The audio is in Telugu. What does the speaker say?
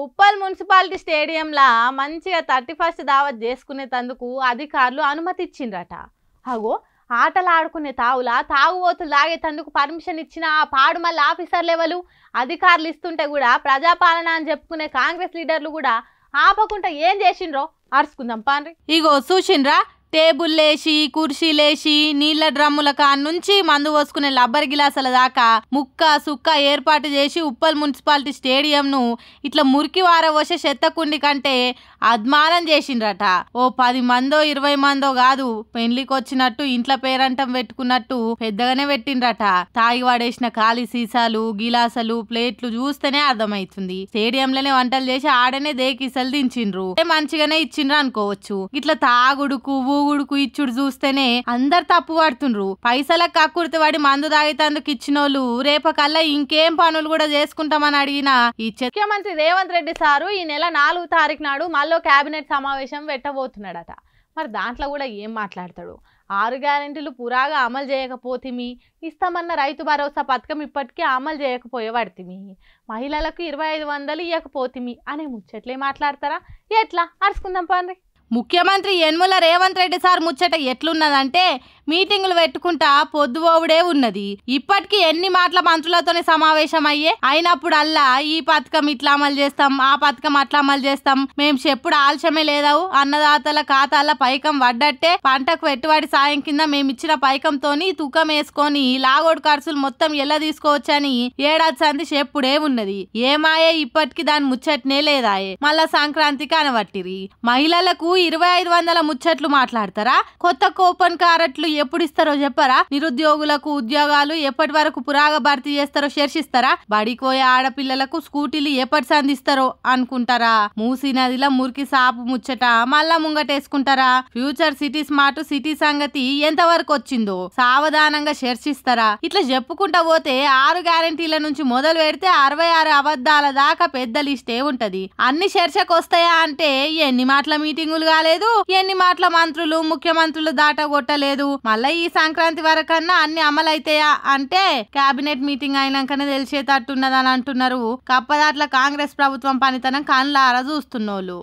ఉప్పల్ మున్సిపాలిటీ స్టేడియంలా మంచిగా 31st దావత్ చేసుకునేందుకు అధికారులు అనుమతి ఇచ్చిండ్రట. అగో ఆటలు ఆడుకునే తావులా తాగుబోతులు తాగేందుకు పర్మిషన్ ఇచ్చిన ఆ పాడు మళ్ళీ ఆఫీసర్ లెవెల్ అధికారులు ఇస్తుంటే కూడా ప్రజాపాలన అని చెప్పుకునే కాంగ్రెస్ లీడర్లు కూడా ఆపకుండా ఏం చేసిండ్రో అరుచుకుందాం పాండ్రి. ఇగో చూసిండ్రా, టేబుల్ లేసి కుర్చీలేసి నీళ్ల డ్రమ్ముల నుంచి మందు పోసుకునే లబ్బర్ గిలాసుల దాకా ముక్క సుక్క ఏర్పాటు చేసి ఉప్పల్ మున్సిపాలిటీ స్టేడియంను ఇట్లా మురికి వారవోసే చెత్తకుండి కంటే అద్మానం చేసిండ్రట. ఓ 10 మందో 20 మందో కాదు, పెండ్లికి వచ్చినట్టు ఇంట్లో పేరంటం పెట్టుకున్నట్టు పెద్దగానే పెట్టిండ్రట. తాగి వాడేసిన ఖాళీ సీసాలు గిలాసులు ప్లేట్లు చూస్తేనే అర్థమైతుంది. స్టేడియంలోనే వంటలు చేసి ఆడనే దేకిసలు దించిండ్రు. మంచిగానే ఇచ్చిండ్రు అనుకోవచ్చు. ఇట్లా తాగుడుకు ఊగుడుకు ఇచ్చుడు చూస్తేనే అందరు తప్పు పడుతుండ్రు. పైసలకు కక్కుర్తి పడి మందు తాగేతందుకు ఇచ్చినోళ్ళు రేపకల్లా ఇంకేం పనులు కూడా చేసుకుంటామని అడిగిన ఈ ముఖ్యమంత్రి రేవంత్ రెడ్డి సారు ఈ నెల 4వ తారీఖు నాడు మళ్ళీ కేబినెట్ సమావేశం పెట్టబోతున్నాడట. మరి దాంట్లో కూడా ఏం మాట్లాడతాడు? 6 గ్యారెంటీలు పురాగా అమలు చేయకపోతిమి, ఇస్తామన్న రైతు భరోసా పథకం ఇప్పటికీ అమలు చేయకపోయేవాడితిమి, మహిళలకు 2500 ఇవ్వకపోతిమి అనే ముచ్చట్లే మాట్లాడతారా? ఎట్లా అరుచుకుందాం పండి. ముఖ్యమంత్రి యనమల రేవంత్ రెడ్డి సార్ ముచ్చట ఎట్లున్నదంటే మీటింగులు పెట్టుకుంటా పొద్దుపోవుడే ఉన్నది. ఇప్పటికీ ఎన్ని మాటల మంత్రులతోనే సమావేశం అయినప్పుడల్లా ఈ పథకం ఇట్లా అమలు చేస్తాం, ఆ పథకం అట్లా అమలు చేస్తాం, మేము చెప్పుడు ఆలస్యమే లేదావు, అన్నదాతల ఖాతాల పైకం పడ్డట్టే, పంటకు పెట్టుబడి సాయం కింద మేమిచ్చిన పైకంతోని తూకం వేసుకొని లాగోడు ఖర్చులు మొత్తం ఎలా తీసుకోవచ్చని ఏడాది సంది చెప్పుడే ఉన్నది. ఏమాయే ఇప్పటికి దాని ముచ్చట్నే లేదాయే. మళ్ళా సంక్రాంతికి అనబట్టిరి. మహిళలకు 2500 ముచ్చట్లు మాట్లాడతారా? కొత్త కూపన్ కారెట్లు ఎప్పుడు ఇస్తారో చెప్పరా? నిరుద్యోగులకు ఉద్యోగాలు ఎప్పటి వరకు పురాగా భర్తీ చేస్తారో చర్చిస్తారా? బడికి పోయే ఆడపిల్లలకు స్కూటీలు ఎప్పటి సంధిస్తారో అనుకుంటారా? మూసీ నదిలో మురికి సాపు ముచ్చట మళ్ళా ముంగటేసుకుంటారా? ఫ్యూచర్ సిటీ స్మార్ట్ సిటీ సంగతి ఎంతవరకు వచ్చిందో సావధానంగా చర్చిస్తారా? ఇట్లా చెప్పుకుంటా పోతే 6 గ్యారెంటీల నుంచి మొదలు పెడితే 66 అబద్ధాల దాకా పెద్ద లిస్టే ఉంటది. అన్ని చర్చకు వస్తాయా అంటే ఎన్ని మాటల మీటింగులు కాలేదు, ఎన్ని మాటల మంత్రులు ముఖ్యమంత్రులు దాటగొట్టలేదు. మళ్ళీ ఈ సంక్రాంతి వరకన్నా అన్ని అమలైతాయా అంటే కేబినెట్ మీటింగ్ అయినాకనే తెలిసేటట్టున్నదని అంటున్నారు. కప్పదాట్ల కాంగ్రెస్ ప్రభుత్వం పనితనం కళ్ళారా చూస్తున్నోళ్ళు.